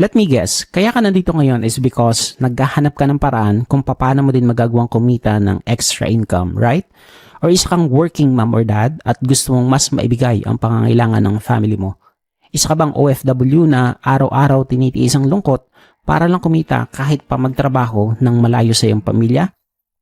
Let me guess, kaya ka nandito ngayon is because naghahanap ka ng paraan kung paano mo din magagawang kumita ng extra income, right? Or isa kang working mom or dad at gusto mong mas maibigay ang pangangailangan ng family mo. Isa ka bang OFW na araw-araw tinitiis ang lungkot para lang kumita kahit pa magtrabaho ng malayo sa iyong pamilya?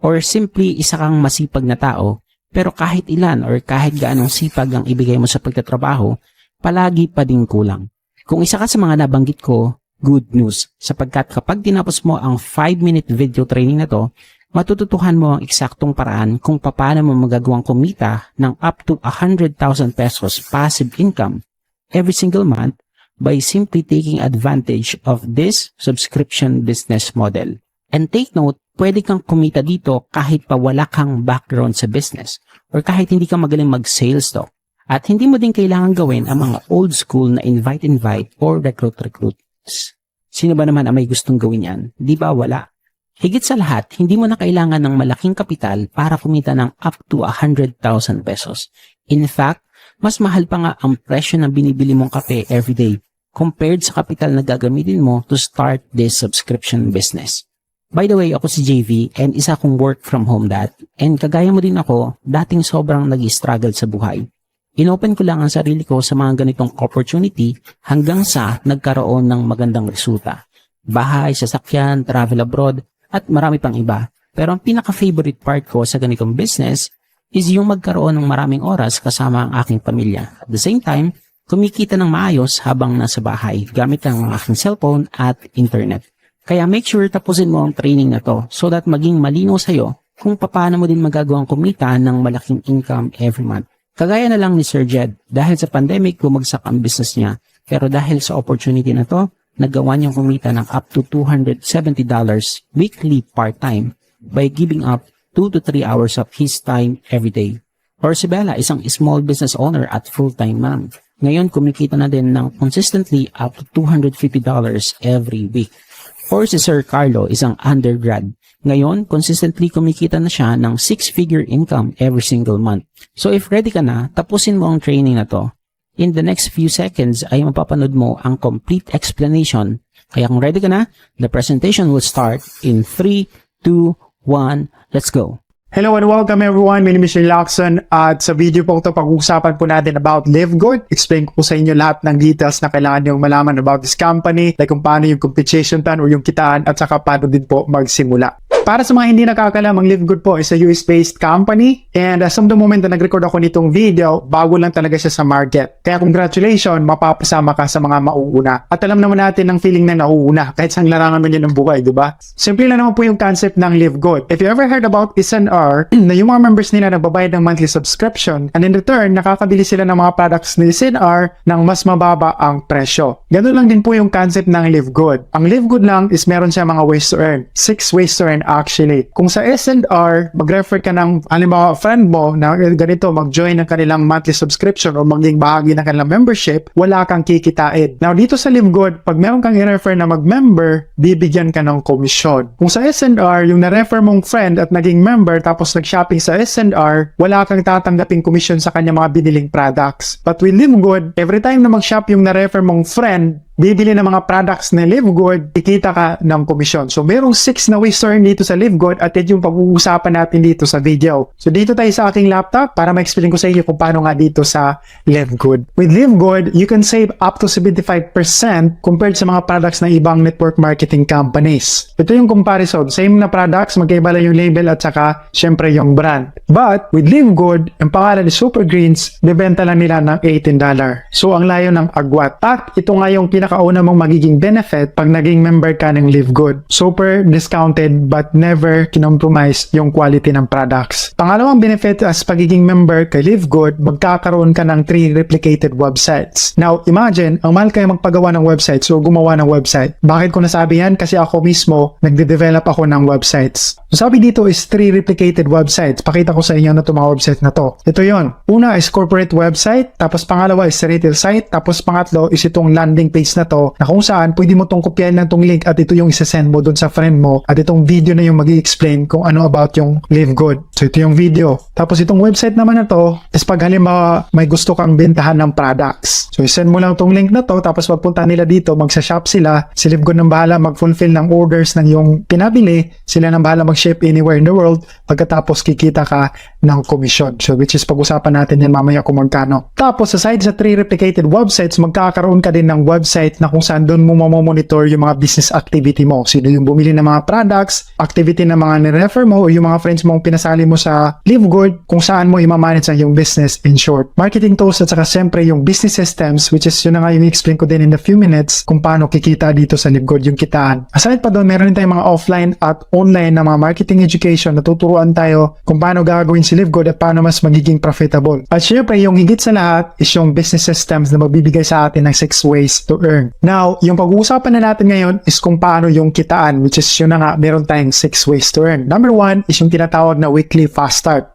Or simply isa kang masipag na tao pero kahit ilan or kahit gaanong sipag ang ibigay mo sa pagtatrabaho, palagi pa din kulang. Kung isa ka sa mga nabanggit ko, good news, sapagkat kapag tinapos mo ang 5-minute video training na to, matututuhan mo ang eksaktong paraan kung paano mo magagawang kumita ng up to 100,000 pesos passive income every single month by simply taking advantage of this subscription business model. And take note, pwede kang kumita dito kahit pa wala kang background sa business or kahit hindi ka magaling mag-sales to. At hindi mo din kailangan gawin ang mga old school na invite-invite or recruit-recruit. Sino ba naman ang may gustong gawin yan? Di ba wala? Higit sa lahat, hindi mo na kailangan ng malaking kapital para kumita ng up to 100,000 pesos. In fact, mas mahal pa nga ang presyo ng binibili mong kape everyday compared sa kapital na gagamitin mo to start this subscription business. By the way, ako si JV and isa akong work from home dad. And kagaya mo din ako, dating sobrang nag-struggle sa buhay. Inopen ko lang ang sarili ko sa mga ganitong opportunity hanggang sa nagkaroon ng magandang resulta. Bahay, sasakyan, travel abroad, at marami pang iba. Pero ang pinaka-favorite part ko sa ganitong business is yung magkaroon ng maraming oras kasama ang aking pamilya. At the same time, kumikita ng maayos habang nasa bahay gamit ang aking cellphone at internet. Kaya make sure tapusin mo ang training na to so that maging malinaw sa'yo kung paano mo din magagawang kumita ng malaking income every month. Kagaya na lang ni Sir Jed, dahil sa pandemic bumagsak ang business niya, pero dahil sa opportunity na to, nagawa niyang kumita ng up to $270 weekly part-time by giving up 2 to 3 hours of his time every day. Or si Bella, isang small business owner at full-time mom. Ngayon, kumikita na din ng consistently up to $250 every week. Or si Sir Carlo, isang undergrad. Ngayon, consistently kumikita na siya ng 6-figure income every single month. So if ready ka na, tapusin mo ang training na to. In the next few seconds ay mapapanood mo ang complete explanation. Kaya kung ready ka na, the presentation will start in 3, 2, 1, let's go. Hello and welcome everyone, my name is Shane Lacson at sa video po ito pag-uusapan po natin about Live Good. Explain ko po sa inyo lahat ng details na kailangan nyo malaman about this company, like kung paano yung compensation plan or yung kitaan at saka paano din po magsimula. Para sa mga hindi nakakalam, ang Live Good po is a US-based company and as of the moment na nag-record ako nitong video, bago lang talaga siya sa market. Kaya congratulations, mapapasama ka sa mga mauuna. At alam naman natin ang feeling na nauuna kahit saan larangan man yun ng buhay, di ba? Simple lang naman po yung concept ng Live Good. If you ever heard about SNR, na yung mga members nila nagbabayad ng monthly subscription and in return, nakakabili sila ng mga products ni SNR ng mas mababa ang presyo. Ganun lang din po yung concept ng Live Good. Ang Live Good lang is meron siya mga ways to earn. 6 ways to earn actually. Kung sa S&R, mag-refer ka ng halimbawa friend mo na ganito mag-join ng kanilang monthly subscription o maging bahagi ng kanilang membership, wala kang kikitain. Now dito sa Live Good, pag meron kang i-refer na mag-member, bibigyan ka ng komisyon. Kung sa S&R, yung na-refer mong friend at naging member tapos nag-shopping sa S&R, wala kang tatanggaping komisyon sa kanya mga biniling products. But with Live Good, every time na mag-shop yung na-refer mong friend, bibili ng mga products na Live Good, ikita ka ng komisyon. So, merong 6 na ways to earn dito sa Live Good at yan yung pag-uusapan natin dito sa video. So, dito tayo sa aking laptop para ma-explain ko sa inyo kung paano nga dito sa Live Good. With Live Good, you can save up to 75% compared sa mga products ng ibang network marketing companies. Ito yung comparison. Same na products, magkaiba lang yung label at saka syempre yung brand. But, with Live Good, ang pangalan ni Super Greens, bebenta lang nila ng $18. So, ang layo ng agwat. At ito nga yung pinakauna mong magiging benefit pag naging member ka ng Live Good. Super discounted but never kinompromise yung quality ng products. Pangalawang benefit as pagiging member kay Live Good, magkakaroon ka ng 3 replicated websites. Now, imagine, ang mahal kayo magpagawa ng website so gumawa ng website. Bakit ko nasabi yan? Kasi ako mismo, nagde-develop ako ng websites. So, sabi dito is 3 replicated websites. Pakita ko sa inyo na itong mga website na to. Ito yon. Una is corporate website, tapos pangalawa is retail site, tapos pangatlo is itong landing page links na to na kung saan pwede mo tong kopyahin lang tong link at ito yung isasend mo dun sa friend mo at itong video na yung mag-i-explain kung ano about yung Live Good. So ito yung video. Tapos itong website naman na to is pag halimbawa may gusto kang bentahan ng products. So isend mo lang tong link na to tapos pagpunta nila dito magsa-shop sila. Si Live Good nang bahala mag-fulfill ng orders ng yung pinabili. Sila nang bahala mag-ship anywhere in the world. Pagkatapos kikita ka ng commission. So which is pag-usapan natin yan mamaya kung magkano. Tapos aside sa 3 replicated websites, magkakaroon ka din ng website na kung saan doon mo mamonitor yung mga business activity mo. Sino yung bumili ng mga products, activity ng mga nirefer mo o yung mga friends mong pinasali mo sa Live Good, kung saan mo imamanage ang yung business in short. Marketing tools at saka siyempre yung business systems, which is yun na nga yung i-explain ko din in a few minutes kung paano kikita dito sa Live Good yung kitaan. Aside pa doon, meron din tayong mga offline at online na mga marketing education. Natuturuan tayo kung paano gagawin si Live Good at paano mas magiging profitable. At syempre, yung higit sa lahat is yung business systems na magbibigay sa atin ng 6 ways to earn. Now, yung pag-uusapan na natin ngayon is kung paano yung kitaan, which is yun na nga, meron tayong 6 ways to earn. Number 1 is yung tinatawag na weekly fast start.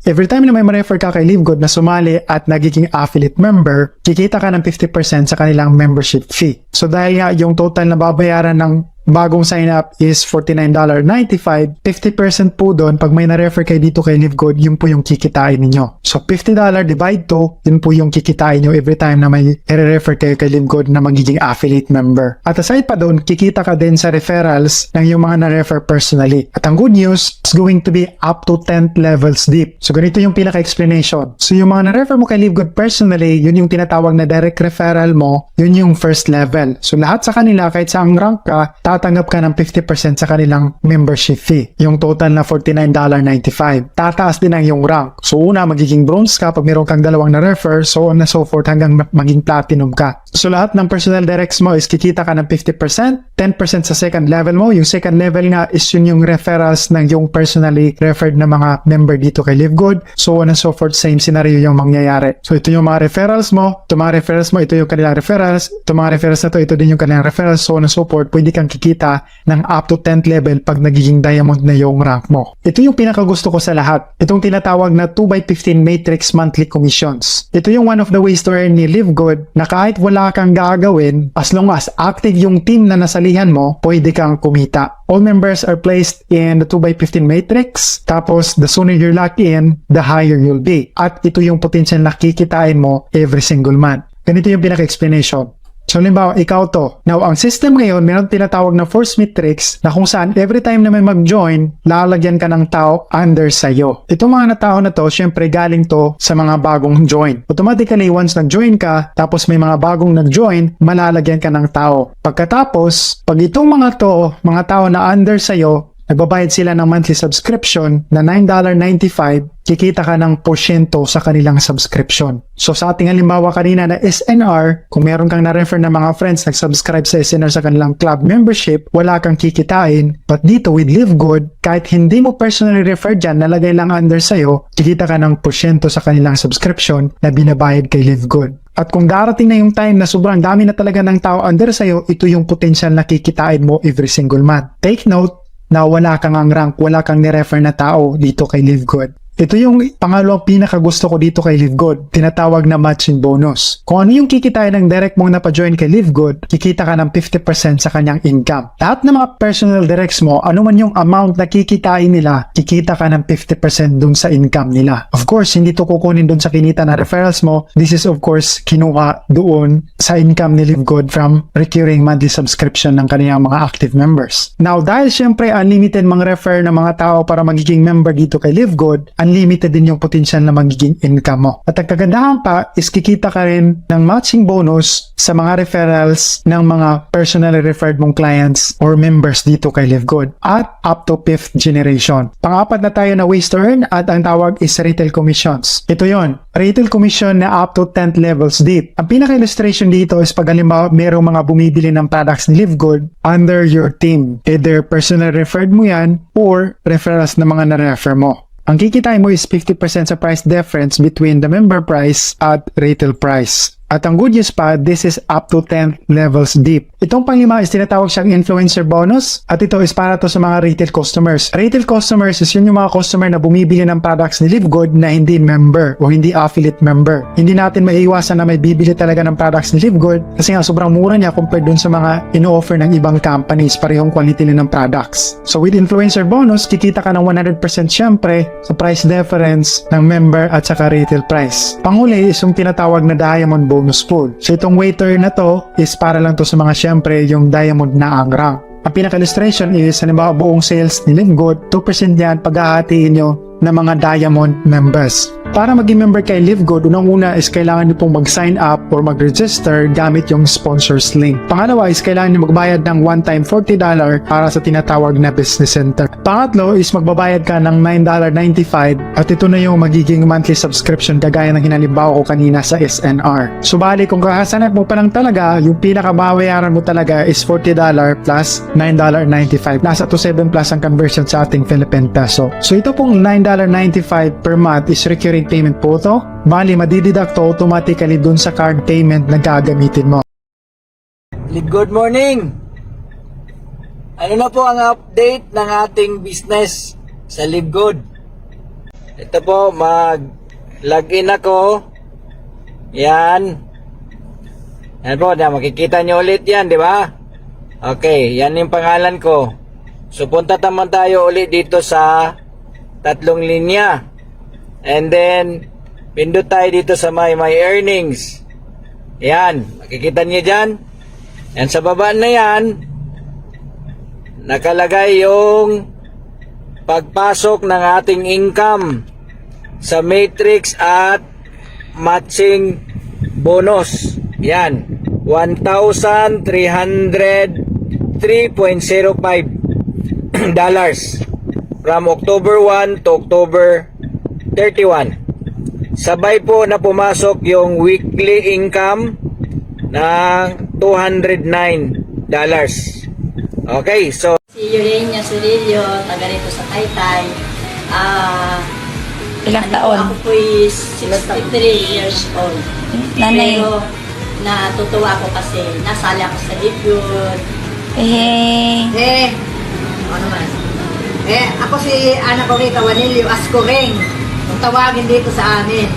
Every time na may ma-refer ka kay Live Good na sumali at nagiging affiliate member, kikita ka ng 50% sa kanilang membership fee. So dahil nga yung total na babayaran ng bagong sign up is $49.95, 50% po doon pag may na-refer kayo dito kay Live Good, yun po yung kikitain ninyo. So $50 divide to, yun po yung kikitain nyo every time na may i-refer kayo kay Live Good na magiging affiliate member. At aside pa doon, kikita ka din sa referrals ng yung mga na-refer personally. At ang good news, it's going to be up to 10 levels deep. So ganito yung pinaka-explanation. So yung mga na-refer mo kay Live Good personally, yun yung tinatawag na direct referral mo, yun yung first level. So lahat sa kanila, kahit saang rank ka, tatanggap ka ng 50% sa kanilang membership fee. Yung total na $49.95. Tataas din ang yung rank. So una, magiging bronze ka pag meron kang dalawang na-refer, so on and so forth hanggang maging platinum ka. So lahat ng personal directs mo is kikita ka ng 50%, 10% sa second level mo. Yung second level nga is yun yung referrals ng yung personally referred na mga member dito kay Live Good. So on and so forth, same scenario yung mangyayari. So ito yung mga referrals mo, ito mga referrals mo, ito yung kanilang referrals, ito mga referrals na to, ito din yung kanilang referrals, so on and so forth. Pwede kang kikita ng up to 10th level pag nagiging diamond na yung rank mo. Ito yung pinakagusto ko sa lahat. Itong tinatawag na 2x15 matrix monthly commissions. Ito yung one of the ways to earn ni Live Good na kahit wala kang gagawin, as long as active yung team na nasalihan mo, pwede kang kumita. All members are placed in the 2x15 matrix. Tapos, the sooner you're locked in, the higher you'll be. At ito yung potential na kikitain mo every single month. Ganito yung pinaka-explanation. So, halimbawa, ikaw to. Now, ang system ngayon, meron tinatawag na force matrix na kung saan every time na may mag-join, lalagyan ka ng tao under sa'yo. Itong mga tao na to, syempre galing to sa mga bagong join. Automatically, once nag-join ka, tapos may mga bagong nag-join, malalagyan ka ng tao. Pagkatapos, pag itong mga tao na under sa'yo, nagbabayad sila ng monthly subscription na $9.95, kikita ka ng porsyento sa kanilang subscription. So sa ating halimbawa kanina na SNR, kung meron kang na-refer na mga friends nag-subscribe sa SNR sa kanilang club membership, wala kang kikitain. But dito with Live Good, kahit hindi mo personally refer dyan, nalagay lang under sa'yo, kikita ka ng porsyento sa kanilang subscription na binabayad kay Live Good. At kung darating na yung time na sobrang dami na talaga ng tao under sa'yo, ito yung potential na kikitain mo every single month. Take note, na wala kang ang rank, wala kang ni-refer na tao dito kay Live Good. Ito yung pangalawang pinakagusto ko dito kay Live Good, tinatawag na matching bonus. Kung ano yung kikitain ng direct mong napajoin kay Live Good, kikita ka ng 50% sa kanyang income. Lahat ng mga personal directs mo, ano man yung amount na kikitain nila, kikita ka ng 50% dun sa income nila. Of course, hindi to kukunin dun sa kinita na referrals mo. This is of course kinuha doon sa income ni Live Good from recurring monthly subscription ng kanilang mga active members. Now, dahil syempre unlimited mang-refer ng mga tao para magiging member dito kay Live Good, unlimited din yung potential na magiging income mo. At ang kagandahan pa is kikita ka rin ng matching bonus sa mga referrals ng mga personally referred mong clients or members dito kay Live Good at up to 5th generation. Pang-apat na tayo na ways to earn at ang tawag is retail commissions. Ito yon, retail commission na up to 10th levels deep. Ang pinaka-illustration dito is pag halimbawa merong mga bumibili ng products ni Live Good under your team. Either personally referred mo yan or referrals na mga na-refer mo. Ang kikitain mo is 50% sa price difference between the member price at retail price. At ang good news pa, this is up to 10 levels deep. Itong panglima is tinatawag siyang influencer bonus at ito is para to sa mga retail customers. Retail customers is yun yung mga customer na bumibili ng products ni Live Good na hindi member o hindi affiliate member. Hindi natin maiiwasan na may bibili talaga ng products ni Live Good kasi nga sobrang mura niya compared dun sa mga ino-offer ng ibang companies, parehong quality din ng products. So with influencer bonus, kikita ka ng 100% syempre sa price difference ng member at saka retail price. Panghuli is yung tinatawag na diamond bonus pool. So itong waiter na to is para lang to sa mga syempre yung diamond na ang rank. Ang pinaka-illustration is halimbawa buong sales ni Live Good, 2% yan pag-ahatiin nyo ng mga diamond members. Para maging member kay Live Good, unang-una is kailangan nyo pong mag-sign up or mag-register gamit yung sponsors link. Pangalawa is kailangan nyo magbayad ng one-time $40 para sa tinatawag na business center. Pangatlo is magbabayad ka ng $9.95 at ito na yung magiging monthly subscription kagaya ng hinalimbawa ko kanina sa SNR. Subali kung kakasanap mo pa lang talaga, yung pinakababayaran mo talaga is $40 plus $9.95. Nasa 27 plus ang conversion sa ating Philippine peso. So ito pong $9.95 per month is recurring payment po to. Bali, madideduct to automatically dun sa card payment na gagamitin mo. Good morning! Ano na po ang update ng ating business sa Live Good? Ito po, mag-login ako. Yan. Yan po, makikita nyo ulit yan, di ba? Okay, yan yung pangalan ko. So, punta naman tayo ulit dito sa tatlong linya. And then, pindot tayo dito sa my earnings. Yan, makikita niyo dyan. Yan sa baba na yan, nakalagay yung pagpasok ng ating income sa matrix at matching bonus. Yan, 1,303.05 dollars from October 1 to October 31. Sabay po na pumasok yung weekly income ng $209. Okay, so Si Eugenia Surillo, taga rito sa Taytay. Ilang taon? Ako po is 63 years old. Nanay. Pero natutuwa ako kasi nasali ako sa Live Good. Ano man? Ako si Ana Corita Wanilio Ascoring. Kung tawagin dito sa amin.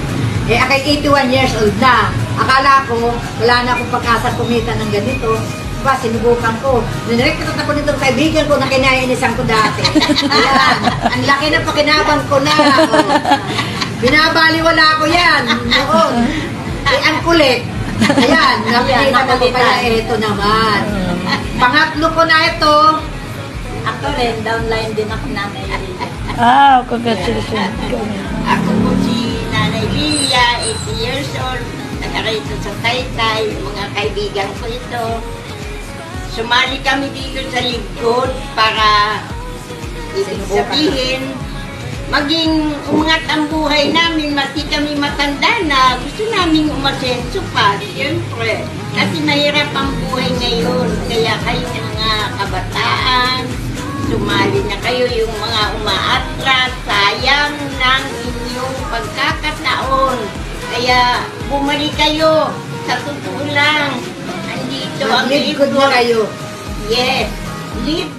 Akay 81 years old na. Akala ko, wala na akong pagkasa kumita ng ganito. Diba, sinubukan ko. Nanirektat ako nitong kaibigan ko na kinaiinisan ko dati. Ayan, ang laki na pakinabang ko na. Binabaliwala ko yan. Noon. Ang kulit. Ayan, napilitan ako kaya ito naman. Pangatlo ko na ito. Ako rin, downline din ako nanay. Congratulations. Ako po si Nanay Lilia, 80 years old, taga-rito sa Taytay, mga kaibigan ko ito. Sumali kami dito sa Live Good para ibig sabihin, maging umangat ang buhay namin, mati kami matanda na gusto namin umasenso pa, siyempre. Kasi mahirap ang buhay ngayon, kaya kayo mga kabataan, sumali na kayo yung mga umaatras, sayang ng inyong pagkakataon. Kaya bumalik kayo, sa totoo lang. Andito ang Live Good na kayo. Yes, Live